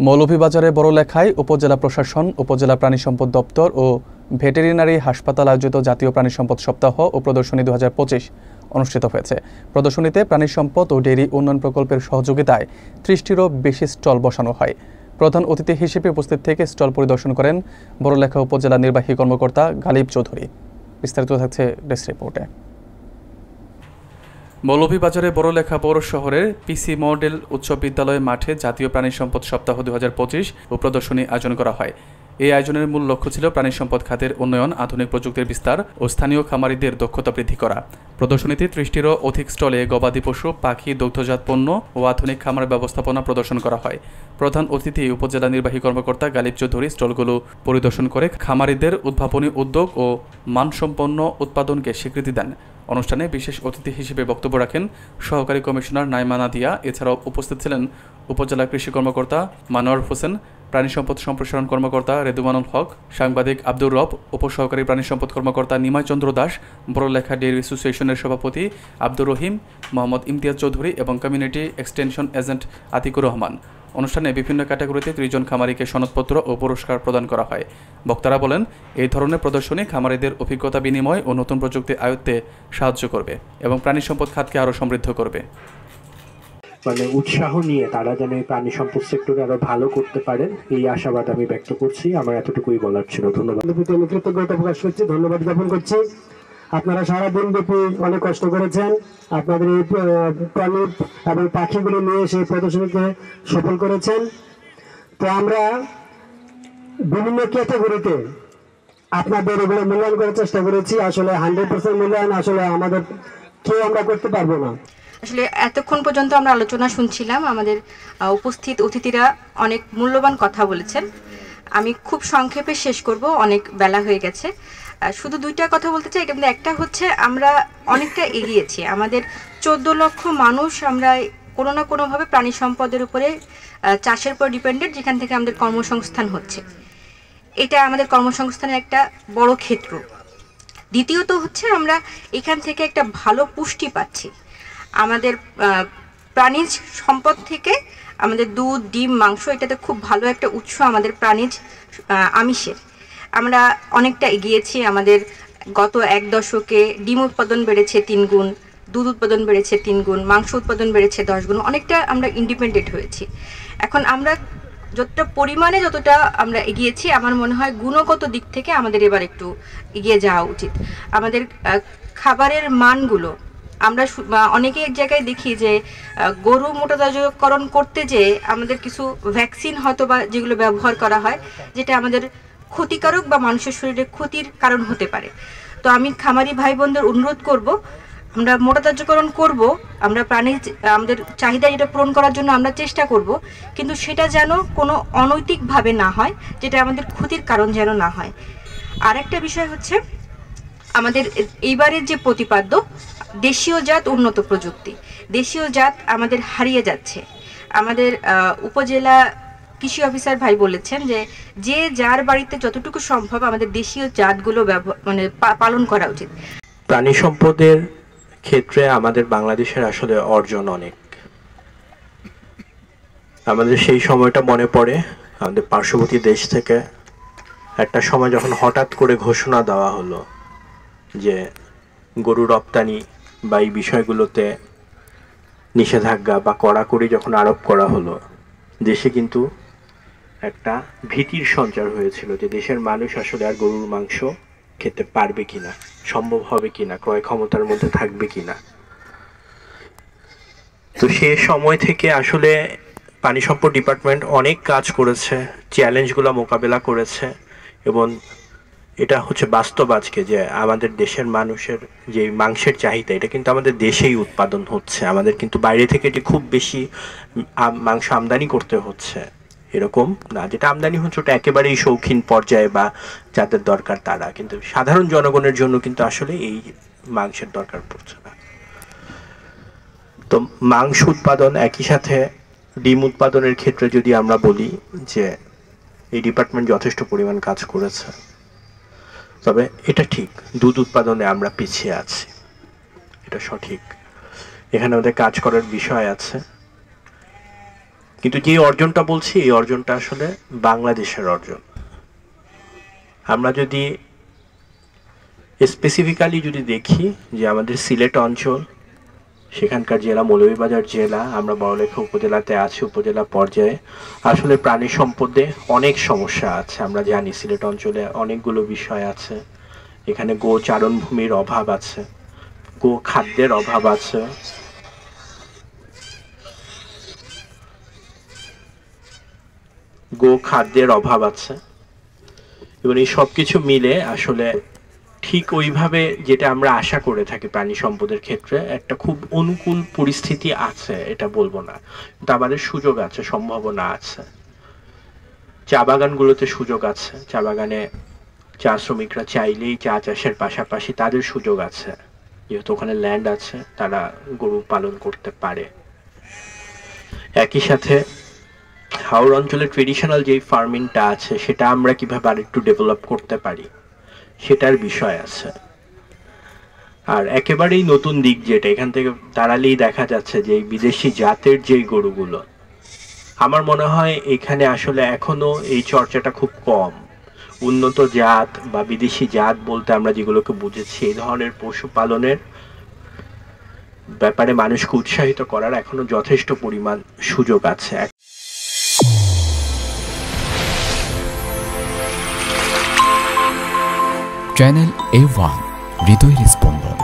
মৌলভীবাজারে বড়লেখায় উপজেলা প্রশাসন, উপজেলা প্রাণী সম্পদ দপ্তর ও ভেটেরিনারি হাসপাতাল আয়োজিত জাতীয় প্রাণী সম্পদ সপ্তাহ ও প্রদর্শনী 2025 অনুষ্ঠিত হয়েছে। প্রদর্শনীতে প্রাণী সম্পদ ও ডেইরি উন্নয়ন প্রকল্পের সহযোগিতায় 30টিরও বেশি স্টল বসানো হয়। প্রধান অতিথি হিসেবে উপস্থিত থেকে স্টল পরিদর্শন করেন বড়লেখা উপজেলা নির্বাহী কর্মকর্তা গালিব চৌধুরী। বিস্তারিত থাকছে ডেস্ক রিপোর্টে। মৌলভীবাজারে বড়লেখা পৌর শহরের পিসি মডেল উচ্চ বিদ্যালয় মাঠে জাতীয় প্রাণী সম্পদ সপ্তাহ 2025 ও প্রদর্শনী আয়োজন করা হয়। এই আয়োজনের মূল লক্ষ্য ছিল প্রাণী সম্পদ খাতের উন্নয়ন, আধুনিক প্রযুক্তির বিস্তার ও স্থানীয় খামারিদের দক্ষতা বৃদ্ধি করা। প্রদর্শনীতে 30টিরও অধিক স্টলে গবাদি পশু, পাখি, দুগ্ধজাত পণ্য ও আধুনিক খামার ব্যবস্থাপনা প্রদর্শন করা হয়। প্রধান অতিথি উপজেলা নির্বাহী কর্মকর্তা গালিব চৌধুরী স্টলগুলো পরিদর্শন করে খামারিদের উদ্ভাবনী উদ্যোগ ও মানসম্পন্ন উৎপাদনকে স্বীকৃতি দেন। অনুষ্ঠানে বিশেষ অতিথি হিসেবে বক্তব্য রাখেন সহকারী কমিশনার নাইমা নাদিয়া। এছাড়াও উপস্থিত ছিলেন উপজেলা কৃষি কর্মকর্তা মানোয়ার হোসেন, প্রাণী সম্পদ সম্প্রসারণ কর্মকর্তা রেদুমানুল হক, সাংবাদিক আব্দুর রব, উপসহকারী প্রাণী সম্পদ কর্মকর্তা নিমাই চন্দ্র দাস, বড়লেখা ডেইরি অ্যাসোসিয়েশনের সভাপতি আব্দুর রহিম, মোহাম্মদ ইমতিয়াজ চৌধুরী এবং community extension agent Atikur Rahman. অনুষ্ঠানে বিভিন্ন ক্যাটাগরিতে 30 জন খামারিকে সনদপত্র ও পুরস্কার প্রদান করা হয়। বক্তারা বলেন, এই ধরনের প্রদর্শনী খামারিদের অভিজ্ঞতা বিনিময় ও নতুন প্রযুক্তি আয়ত্তে সাহায্য করবে এবং প্রাণী সম্পদ খাতকে আরও সমৃদ্ধ করবে। উৎসাহ নিয়ে তারা যেন এই প্রাণী সম্পদ সেক্টরে আরো ভালো করতে পারেন, এই আশাবাদ আমি ব্যক্ত করছি। আমার এতটুকুই বলার ছিল। ধন্যবাদ। আমি কৃতজ্ঞতা প্রকাশ করছি, ধন্যবাদ জ্ঞাপন করছি। আপনারা সারাদিন ব্যাপী অনেক কষ্ট করেছেন। আপনাদের এই প্রাণী এবং পাখিগুলো নিয়ে সেই প্রদর্শনীকে সফল করেছেন। তো আমরা বিভিন্ন ক্যাটাগরিতে আপনাদের এগুলো মূল্যায়ন করার চেষ্টা করেছি। আসলে 100% মূল্যায়ন আসলে আমাদের কেউ আমরা করতে পারবো না। আসলে এতক্ষণ পর্যন্ত আমরা আলোচনা শুনছিলাম, আমাদের উপস্থিত অতিথিরা অনেক মূল্যবান কথা বলেছেন। আমি খুব সংক্ষেপে শেষ করব, অনেক বেলা হয়ে গেছে। শুধু দুইটা কথা বলতে চাই। একটা হচ্ছে আমরা অনেকটা এগিয়েছি। আমাদের 14 লক্ষ মানুষ আমরা কোনো না কোনোভাবে প্রাণী সম্পদের উপরে, চাষের উপর ডিপেন্ডেন্ট, যেখান থেকে আমাদের কর্মসংস্থান হচ্ছে। এটা আমাদের কর্মসংস্থানের একটা বড় ক্ষেত্র। দ্বিতীয়ত হচ্ছে আমরা এখান থেকে একটা ভালো পুষ্টি পাচ্ছি। আমাদের প্রাণীজ সম্পদ থেকে আমাদের দুধ, ডিম, মাংস, এটাতে খুব ভালো একটা উৎস আমাদের প্রাণীজ আমিষের। আমরা অনেকটা এগিয়েছি। আমাদের গত 1 দশকে ডিম উৎপাদন বেড়েছে 3 গুণ, দুধ উৎপাদন বেড়েছে 3 গুণ, মাংস উৎপাদন বেড়েছে 10 গুণ। অনেকটা আমরা ইন্ডিপেন্ডেন্ট হয়েছি। এখন আমরা যতটা পরিমাণে যতটা আমরা এগিয়েছি, আমার মনে হয় গুণগত দিক থেকে আমাদের এবার একটু এগিয়ে যাওয়া উচিত। আমাদের খাবারের মানগুলো আমরা অনেকে এক জায়গায় দেখি যে গরু মোটাতাজাকরণ করতে যে আমাদের কিছু ভ্যাকসিন হয়তো বা যেগুলো ব্যবহার করা হয়, যেটা আমাদের ক্ষতিকারক বা মানুষের শরীরে ক্ষতির কারণ হতে পারে। তো আমি খামারি ভাই বোনদের অনুরোধ করব, আমরা মোটাতাজাকরণ করব, আমরা প্রাণীর আমাদের চাহিদা যেটা পূরণ করার জন্য আমরা চেষ্টা করব, কিন্তু সেটা যেন কোনো অনৈতিকভাবে না হয়, যেটা আমাদের ক্ষতির কারণ যেন না হয়। আর একটা বিষয় হচ্ছে আমাদের এইবারের যে প্রতিপাদ্য দেশীয় জাত উন্নত প্রযুক্তি, দেশীয় জাত আমাদের হারিয়ে যাচ্ছে। আমাদের উপজেলা কৃষি অফিসার ভাই বলেছেন যে যার বাড়িতে যতটুকু সম্ভব আমাদের দেশীয় জাতগুলো পালন করা উচিত। প্রাণী সম্পদের ক্ষেত্রে আমাদের বাংলাদেশের আসলে অর্জন অনেক। আমাদের সেই সময়টা মনে পড়ে আমাদের পার্শ্ববর্তী দেশ থেকে একটা সময় যখন হঠাৎ করে ঘোষণা দেওয়া হলো যে গরু রপ্তানি বা এই বিষয়গুলোতে নিষেধাজ্ঞা বা কড়াকড়ি যখন আরোপ করা হলো, দেশে কিন্তু একটা ভীতির সঞ্চার হয়েছিল যে দেশের মানুষ আসলে আর গরুর মাংস খেতে পারবে কিনা, সম্ভব হবে কিনা, ক্রয় ক্ষমতার মধ্যে থাকবে কিনা। তো সে সময় থেকে আসলে পানি সম্পদ ডিপার্টমেন্ট অনেক কাজ করেছে, চ্যালেঞ্জগুলো মোকাবেলা করেছে এবং এটা হচ্ছে বাস্তব আজকে যে আমাদের দেশের মানুষের যে মাংসের চাহিদা, এটা কিন্তু আমাদের দেশেই উৎপাদন হচ্ছে। আমাদের কিন্তু বাইরে থেকে এটি খুব বেশি মাংস আমদানি করতে হচ্ছে এরকম না। যেটা আমদানি হচ্ছে ওটা একেবারেই শৌখিন পর্যায়ে বা যাদের দরকার তারা, কিন্তু সাধারণ জনগণের জন্য কিন্তু আসলে এই মাংসের দরকার পড়ছে না। তো মাংস উৎপাদন, একই সাথে ডিম উৎপাদনের ক্ষেত্রে যদি আমরা বলি যে এই ডিপার্টমেন্ট যথেষ্ট পরিমাণ কাজ করেছে, তবে এটা ঠিক দুধ উৎপাদনে আমরা পিছিয়ে আছি, এটা সঠিক। এখানে আমাদের কাজ করার বিষয় আছে। কিন্তু যে অর্জনটা বলছি এই অর্জনটা আসলে বাংলাদেশের অর্জন। আমরা যদি স্পেসিফিক্যালি যদি দেখি যে আমাদের সিলেট অঞ্চল, সেখানকার জেলা মৌলভীবাজার জেলা, আমরা বড়লেখা উপজেলাতে আছি, উপজেলা পর্যায়ে আসলে প্রাণী সম্পদে অনেক সমস্যা আছে। আমরা জানি সিলেট অঞ্চলে অনেকগুলো বিষয় আছে। এখানে গো চারণভূমির অভাব আছে, গো খাদ্যের অভাব আছে, গো খাদ্যের অভাব আছে, এবং এই সব কিছু মিলে আসলে ঠিক ওইভাবে যেটা আমরা আশা করে থাকি প্রাণী সম্পদের ক্ষেত্রে একটা খুব অনুকূল পরিস্থিতি আছে এটা বলবো না, কিন্তু আমাদের সুযোগ আছে, সম্ভাবনা আছে। চা বাগানগুলোতে সুযোগ আছে, চা বাগানে চা শ্রমিকরা চাইলেই চা চাষের পাশাপাশি তাদের সুযোগ আছে, যেহেতু ওখানে ল্যান্ড আছে, তারা গরু পালন করতে পারে। একই সাথে হাওড় অঞ্চলের ট্রেডিশনাল যে ফার্মিংটা আছে সেটা আমরা কিভাবে আরেকটু ডেভেলপ করতে পারি সেটার বিষয় আছে। আর একেবারেই নতুন দিক যেটা এখান থেকে দাঁড়ালেই দেখা যাচ্ছে যে বিদেশি জাতের যেই গরুগুলো, আমার মনে হয় এখানে আসলে এখনো এই চর্চাটা খুব কম। উন্নত জাত বা বিদেশি জাত বলতে আমরা যেগুলোকে বুঝেছি, এই ধরনের পশুপালনের ব্যাপারে মানুষকে উৎসাহিত করার এখনো যথেষ্ট পরিমাণ সুযোগ আছে। চ্যানেল A1 হৃদয়ের স্পন্দন।